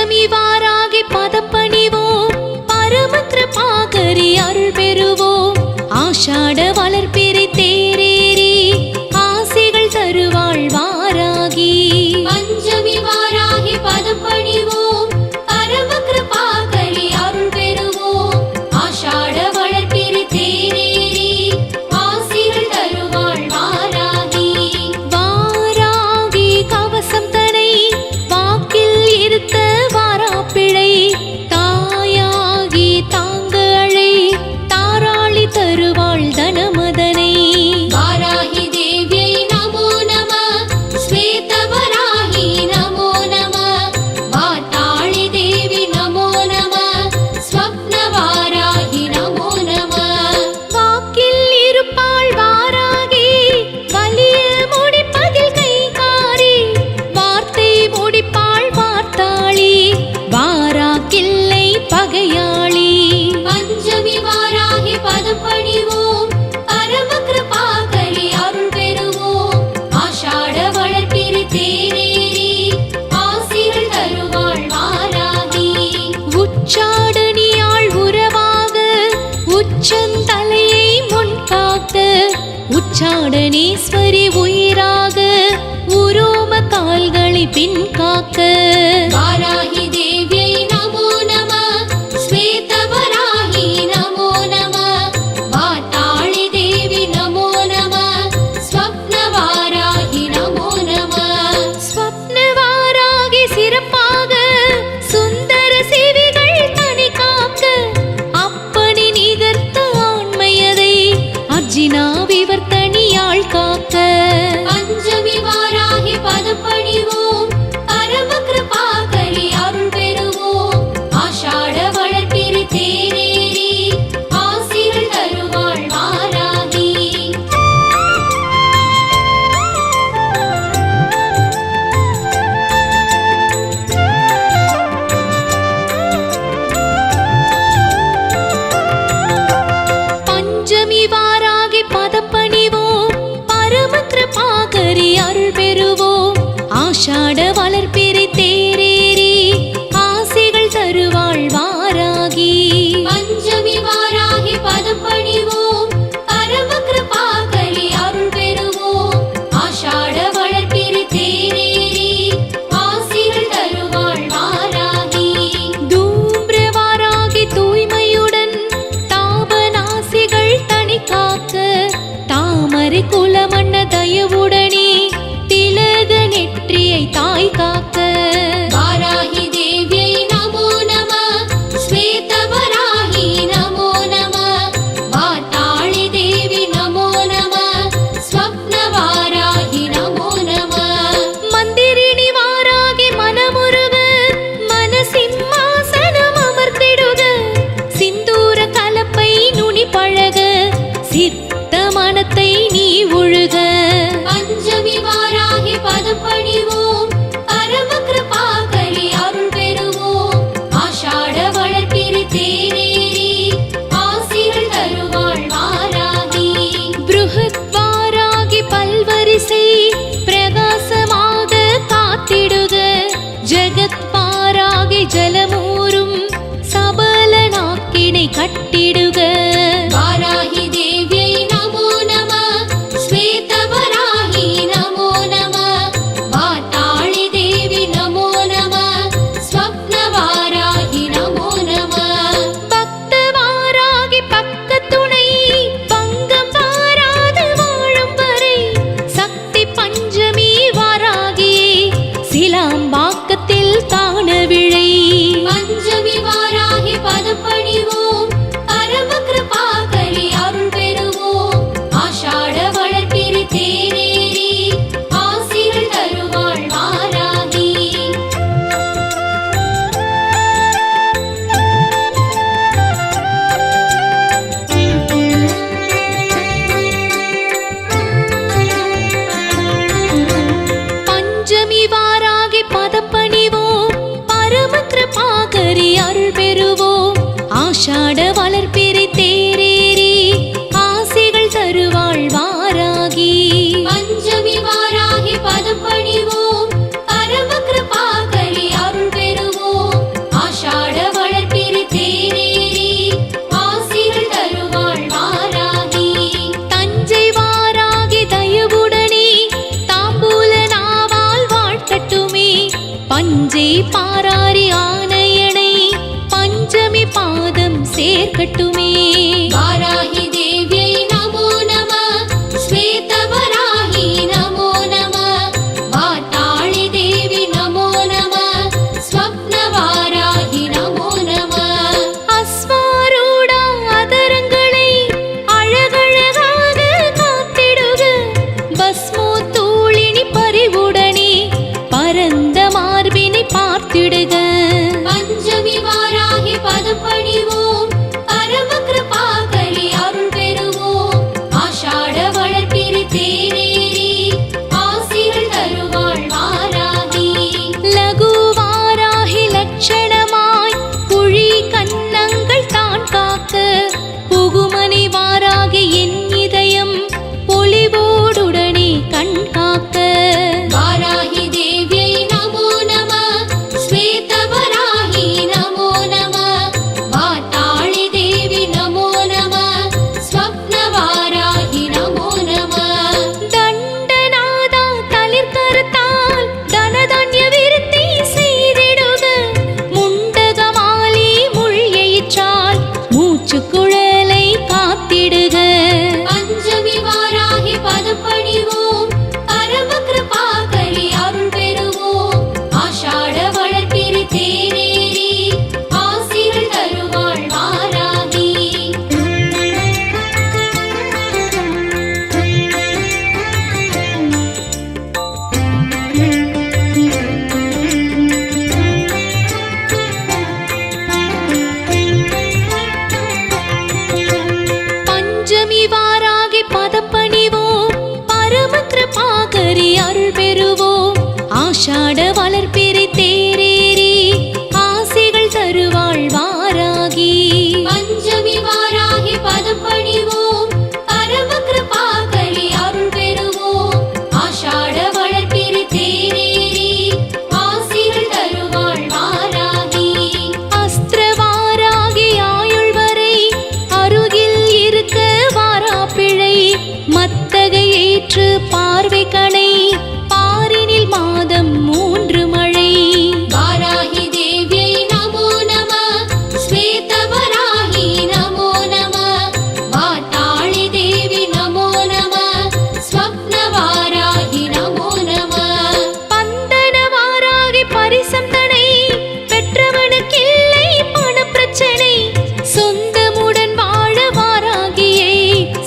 பஞ்சமி வாராகி பதப்பணிவோம், பரம கிருபாகரி அருள் பெறுவோம். ஆஷாட வளர்பிறை தேரேறி ஆசைகள் தருவாள் வாராகி. பஞ்சமி வாராகி பதப்பணிவோம், பரம கிருபாகரி அருள் பெறுவோம். ஆஷாட வளர்பிறை தேரேறி ஆசைகள் தருவாள் வாராகி. வாராகி கவசம் தனை வாக்கில் இருத்த வாராப்பிழை, தாயாகி தாங்க அழை தாராளி தருவாள் தனமதனை. வாராகி தேவியை நமோ நம, ஸ்வேதவராகி நமோ நம, வாட்டாளி தேவி நமோ நம, ஸ்வப்னவாராகி நமோ நம. வாக்கில் இருப்பாள் வாராகி, வலிய முடிப்பதில் கைகாரி, வார்த்தை முடிப்பாள் வார்த்தாளி, வாராக்கில்லை பகையாளி. பஞ்சமி வாராகி பதப்பணிவோம், பரம கிருபாகரி அருள் பெறுவோம். ஆஷாட வளர்பிறை தேரேறி ஆசைகள் தருவாள் வாராகி. உச்சாடனியாள் உறவாக உச்சந்தலையை முன் காக்க, உச்சாடனேஸ்வரி உயிராக உரோம கால்களை பின் காக்க. வாராகி தேவியை நமோ நம, ஸ்வேதவராகி நமோ நம, வாட்டாளி தேவி நமோ நம, ஸ்வப்னவாராகி நமோ நம. ஸ்வப்னவாராகி சிறப்பாக சுந்தர சேவிகள் தனி காக்க, அப்பனி நிகர்த்த ஆண்மையதை அர்ஜினா விவர்த்தனியாள் காக்க. பஞ்சமி வாராகி பதப்பணிவோம், பரம கிருபாகரி அருள் பெறுவோம். ஆஷாட வளர்பிறை தேரேறி ஆசைகள் தருவாள் வாராகி. பஞ்சமி வாராகி பதப்பணிவோம், பரம கிருபாகரி அருள் பெறுவோம். ஆஷாட வளர்பிறை தேரேறி ஆசைகள் தருவாள் வாராகி. பஞ்சமி வாராகி பதப்பணிவோம், பரம கிருபாகரி அருள் பெறுவோம். ஆஷாட வளர்பிறை தேரேறி ஆசைகள் தருவாள் வாராகி. தூம்ர வாராகி தூய்மையுடன் தாபநாசிகள் தனி காக்க, தாமரை குலமன்ன தயவுடனே திலக நெற்றியை தாய் காக்க. வாராகி தேவியை நமோ நம, ஸ்வேதவராகி நமோ நம, வாட்டாளி தேவி நமோ நம, ஸ்வப்னவாராகி நமோ நம. மந்திரினி வாராகி மனமுருக, மனசிம்மாசனம் அமர்ந்திடுக, சிந்தூர கலப்பை நுனி பழக, சித்த மனத்தை நீ ஒழுக. பஞ்சமி வாராகி பதப்பணிவோம், பரம கிருபாகரி அருள் பெறுவோம். ஆஷாட வளர்பிறை தேரேறி ஆசைகள் தருவாள் வாராகி. பிருஹத் வாராகி பல்வரிசை பிரகாசமாக காத்திடுக, ஜகத் வாராகி ஜலமூரும் சபல நாக்கினை கட்டிடுக. வாராகி தேவியை நமோ நம, ஸ்வேதவராகி நமோ நம, வாட்டாளி தேவி நமோ நம, ஸ்வப்னவாராகி நமோ நம. பக்த வாராகி பக்க துணை, பங்கம் வாராது வாழும் வரை, சக்தி பஞ்சமி வாராகியே சிலாம்பாக்கத்தில் காண விழை. பஞ்சமி வாராகி பதப்பணிவோம், பரம கிருபாகரி அருள் பெறுவோம். ஆஷாட வளர்பிறை தேரேறி ஆசைகள் தருவாள் வாராகி. பஞ்சமி வாராகி பதப்பணிவோம், பரம கிருபாகரி அருள் பெறுவோம். ஆஷாட வளர்பிறை தேரேறி ஆசைகள் தருவாள் வாராகி. பஞ்சமி வாராகி பதப்பணிவோம், பரம கிருபாகரி அருள் பெறுவோம். பஞ்சை பாராரி ஆனையனை பஞ்சமி பாதம் சேர்க்கட்டுமே. வாராகி தேவியை நமோ நம, ஸ்வேதவராகி நமோ நம, வாட்டாளி தேவி நமோ நம, ஸ்வப்னவாராகி நமோ நம. அஸ்வாரூடா அதரங்களை அழகழகாக காத்திடுக, பஸ்மோ தூளினி பறிவுடனே பரந்த மார்பினை பார்த்திடுக. பஞ்சமி வாராகி பதம் பணிவோம், பரம கிருபாகரி அருள் பெறுவோம். ஆஷாட வளர்ப்பிறை தேரேறி ஆசிகள் தருவாள் வாராகி. லகு வாராகி லட்சணமாய் குழி கன்னங்கள் தான் காக்க, புகுமனை வாராகி என் இதயம் பொலிவோடுடனே கண் காக்க. வாராகி தேவியை நமோ நம, ஸ்வேதவராகி நமோ நம, வாட்டாளி தேவி நமோ நம, ஸ்வப்னவாராகி நமோ நம. தண்டநாதா தளிர்கரத்தால் தனதான்ய விருத்தி செய்திடுக, முண்டகமாலி முள்ளியிற்றால் மூச்சு குழலை காத்திடுக. பஞ்சமி வாராகி பதம் பணிவோம், பரம கிருபாகரி அருள் பெறுவோம். ஆஷாட வளர்ப்பிறை தேரேறி ஆசிகள் தருவாள் வாராகி. பஞ்சமி வாராகி பதப்பணிவோம், பரம கிருபாகரி அருள் பெறுவோம். ஆஷாட வளர்ப்பிறை தேரேறி ஆசிகள் தருவாள் வாராகி. பஞ்சமி வாராகி பதம் பணிவோம், பரம கிருபாகரி அருள் பெறுவோம். ஆஷாட வளர்ப்பிறை தேரேறி ஆசிகள் தருவாள் வாராகி. அஸ்திரவாராகி ஆயுள் வரை அருகில் இருக்க வாராப்பிழை, மத்தகை ஏற்று பார்வை கணை பாரினில் மாதம் 3 மழை. வாராகி தேவியை நமோ நம, ஸ்வேதவராகி நமோ நம, வாட்டாளி தேவி நமோ நம, ஸ்வப்னவாராகி நமோ நம. பந்தன வாராகி பரிசம் தனை பெற்றவனுக்கில்லை பணப்பிரச்சனை, சொந்தமுடன் வாழ வாராகியை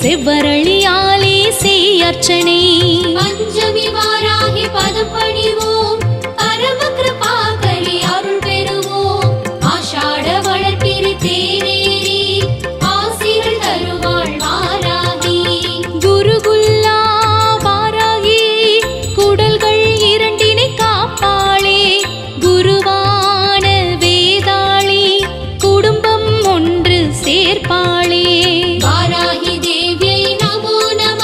செவ்வரளியாலே செய் அர்ச்சனை. பஞ்சமி வாராகி பதம் பணிவோம், பரம கிருபாகரி அருள் பெறுவோம். ஆஷாட வளர்ப்பிறை தேரேறி ஆசிகள் தருவாள் வாராகி. குருகுல்லா வாராகி குடல்கள் இரண்டினை காப்பாளே, குருவான வேதாளி குடும்பம் ஒன்று சேர்ப்பாளே. வாராகி தேவியை நமோ நம,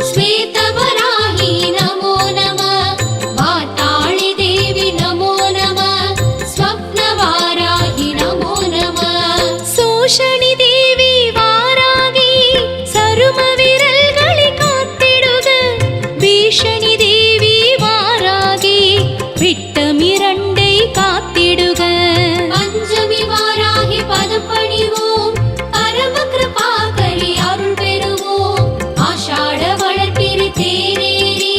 ஸ்வேதவராகி நமோ நம, வாட்டாளி தேவி நமோ நம, ஸ்வப்னவாராகி நமோ நம. சோஷணி தேவி வாராகி சரும விரல்களை காத்திடுக, பீஷணி தேவி வாராகி விட்டமிரண்டை காத்திடுக. பஞ்சமி வாராகி பதம் பணிவோம், பரம கிருபாகரி அருள் பெறுவோம். ஆஷாட வளர்ப்பிறை தேரேறி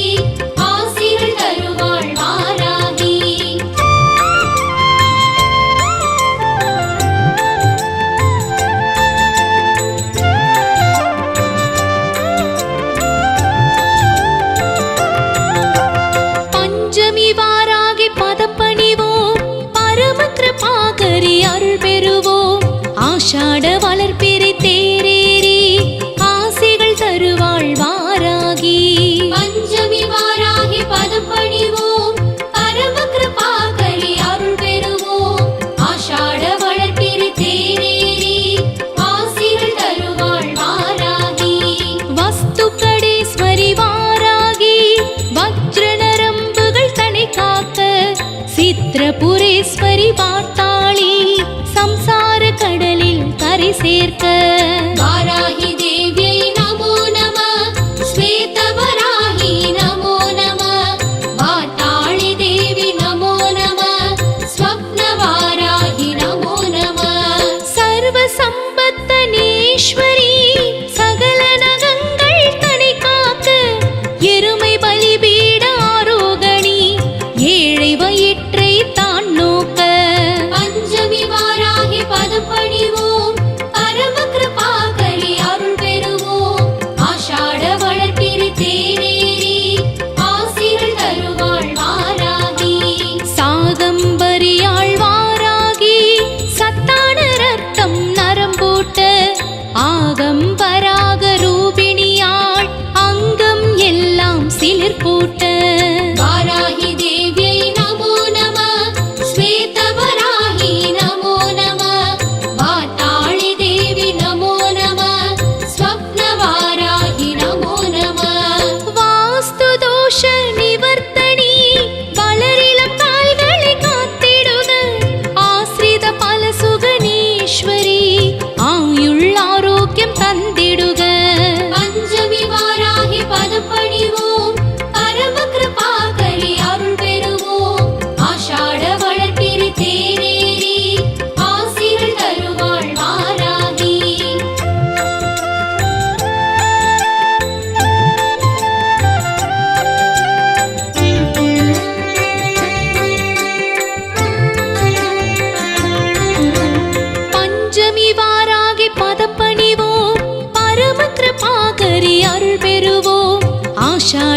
ஆசிகள் தருவாள் வாராகி. பஞ்சமி வாராகி பதப்பணிவோம், பரம கிருபாகரி அருள் பெறுவோம். ஆஷாட வளர்ப்பிறை தேரேறி ஆசிகள் தருவாள் வாராகி. பஞ்சமி வாராகி பதம் பணிவோம், பரம கிருபாகரி அருள் பெறுவோம். ஆஷாட வளர்ப்பிறை தேரேறி ஆசிகள் தருவாள் வாராகி. வஸ்துகடேஸ்வரி வாராகி வஜ்ர நரம்புகள் தனை காக்க, சித்ரபுரேஸ்வரி வார்த்தாளி சம்சார கடலில் கரை சேர்க்க. வாராகி தேவியை நமோ நம, ஸ்வேதவராகி நமோ நம, வாட்டாளி தேவி நமோ நம,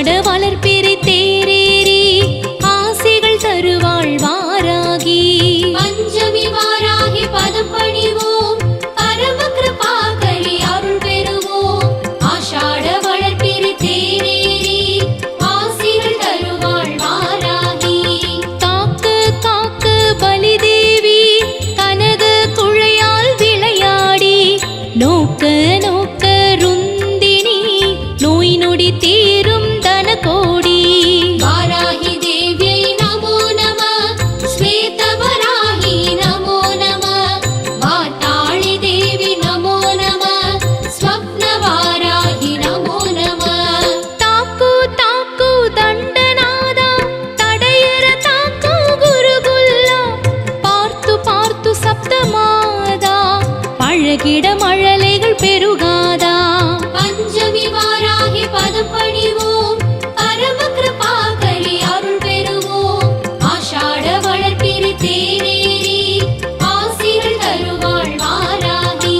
ஆஷாட வளர்பிறை தேரேறி ஆசைகள் தருவாள் வாராகி. பஞ்சமி வாராகி பதம் பணிவோம், பரம கிருபாகரி அருள் பெறுவோம். ஆஷாட வளர்பிறை தேரேறி ஆசைகள் தருவாள் வாராகி. காக்க காக்க பலிதேவி கனக குழையால் விளையாடி நோக்க நோக்க ருந்தினி நோய் நொடி தீரும் தன கோடி. வாராகி தேவியை நமோ நம, ஸ்வேத வராகி நமோ நம, வாட்டாளி தேவி நமோ நம, ஸ்வப்ன வாராகி நமோ நம. தாக்கு தாக்கு ದಂಡನಾದ ತಡೆಯರ ತಾಕು ಗುರುಗುಲ್ಲ பார்த்து பார்த்து சப்தமாதா பழகிட மழலைகள் பெருகாதா. பஞ்சமி வாராகி பதம் பணிவோம், பரம கிருபாகரி அருள் பெறுவோம். ஆஷாட வளர்பிறை தேரேறி ஆசிகள் தருவாள் வாராகி.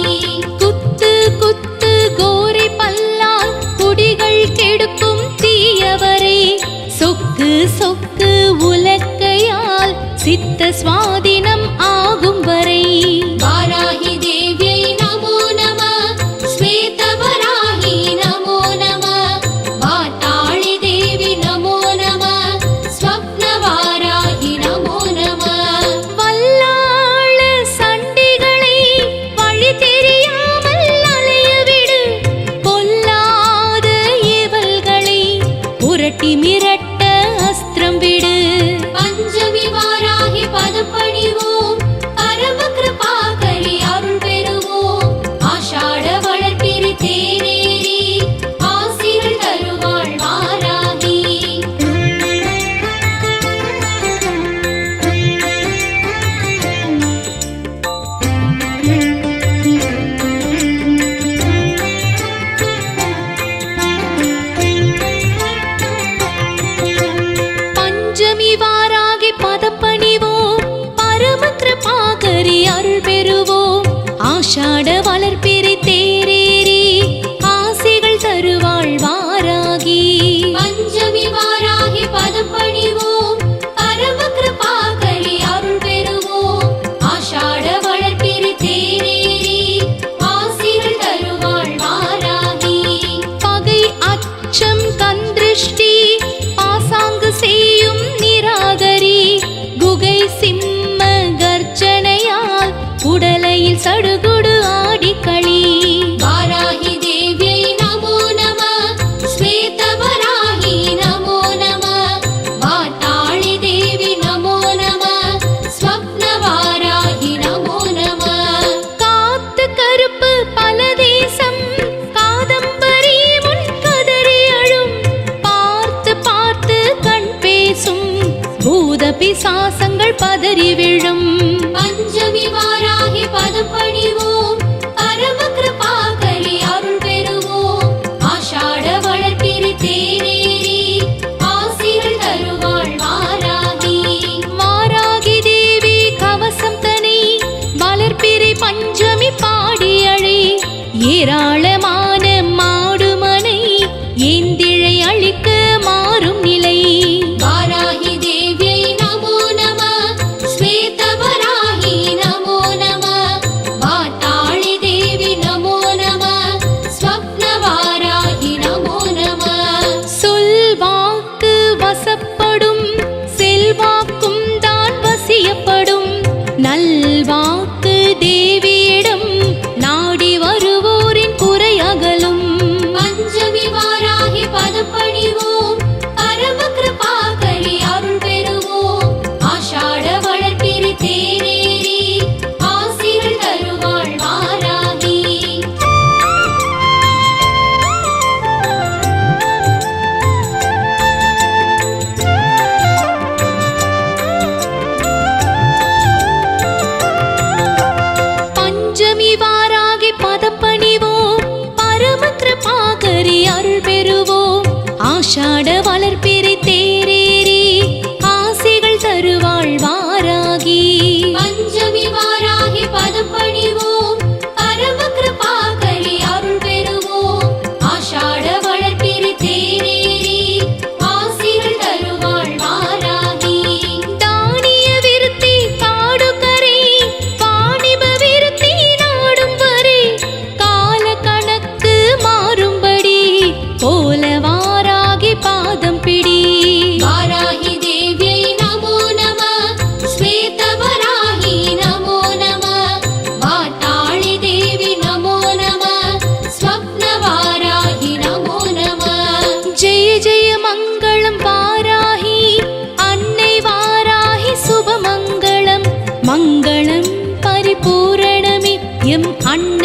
குத்து குத்து கோரை பல்லால் குடிகள் கெடுக்கும் தீயவரே சொக்கு சொக்கு உலக்கையால் சித்த சுவாதினம் ஆகும் வரை. வாராகி தேவியை நமோ நம, ஸ்வேத வராகி நமோ நம, வாட்டாளி தேவி நமோ நம, ஸ்வப்ன வாராகி நமோ நம. வல்லாள சண்டிகளை வழி தெரியாமல் அலையவிடு, பொல்லாத ஏவல்களை புரட்டி மிரட்ட அஸ்திரம் விடு. பஞ்சமி வாராகி பதம் பணிவோம், பரம கிருபாகரி அருள் பெறுவோம். ஆஷாட வளர்பிறை தேரேறி ஆசிகள் தருவாள் வாராகி. பஞ்சமி வாராகி பதப்பணிவோம், பரம கிருபாகரி அருள் பெறுவோம். ஆஷாட வளர்பிறை தேரேறி ஆசைகள் தருவாள் வாராகி. பஞ்சமி வாராகி பதம் பணிவோம், பரம கிருபாகரி அருள் பெறுவோம். ஆஷாட வளர்பிறை தேரேறி ஆசிகள் தருவாள் வாராகி. பகை அச்சம் கந்திருஷ்டி பாசாங்கு செய்யும் நிராகரி குகை சிம்ம கர்ஜனையால் உடலையில் சடுகுடு ஆடிக்களி. வாராகி தேவியை நமோ நம, ஸ்வேத வராகி நமோ நம, வாட்டாளி தேவி நமோ நம, ஸ்வப்ன வாராகி நமோ நம. காத்து கருப்பு பல தேசம் காதம்பரி முன் கதறி அழும், பார்த்து பார்த்து கண் பேசும் பூத பிசாசங்கள் பதறி விழும். பஞ்சமி வாராகி பதம் பணிவோம், பரம கிருபாகரி அருள் பெறுவோம். ஆஷாட வளர்பிறை தேரேறி ஆசிகள் தருவாள் வாராகி. வாராகி தேவி கவசம் தனை வளர்பிறை பஞ்சமி பாடி அழை, ஏராளமான மாடுமனை ஏந்திழை அழிக்க மாறும் நிலை. வாராகி தேவியை நமோ நம, ஸ்வேத வராகி எம் அன்னை